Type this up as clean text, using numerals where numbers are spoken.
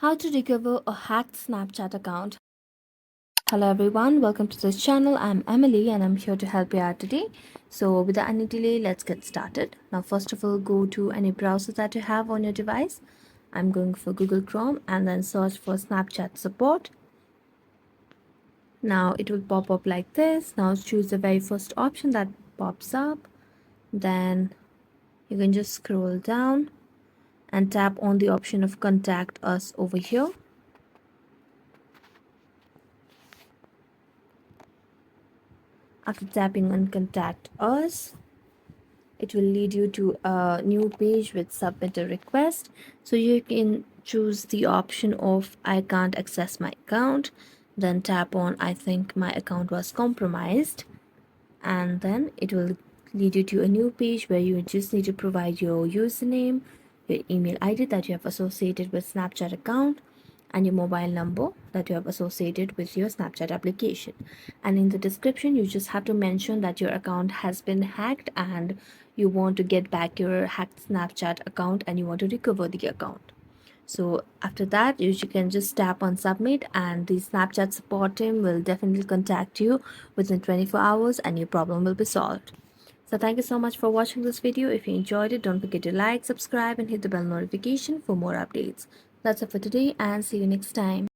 How to recover a hacked Snapchat account. Hello everyone, welcome to this channel. I'm Emily and I'm here to help you out today. So without any delay, let's get started. Now first of all, go to any browser that you have on your device. I'm going for Google Chrome and then search for Snapchat support. Now it will pop up like this. Now choose the very first option that pops up. Then you can just scroll down and tap on the option of contact us over here. After tapping on contact us, it will lead you to a new page with submit a request. So you can choose the option of I can't access my account, then tap on I think my account was compromised, and then it will lead you to a new page where you just need to provide your username, your email ID that you have associated with Snapchat account, and your mobile number that you have associated with your Snapchat application. And in the description, you just have to mention that your account has been hacked and you want to get back your hacked Snapchat account and you want to recover the account. So after that, you can just tap on submit and the Snapchat support team will definitely contact you within 24 hours and your problem will be solved. So thank you so much for watching this video. If you enjoyed it, don't forget to like, subscribe and hit the bell notification for more updates. That's it for today and see you next time.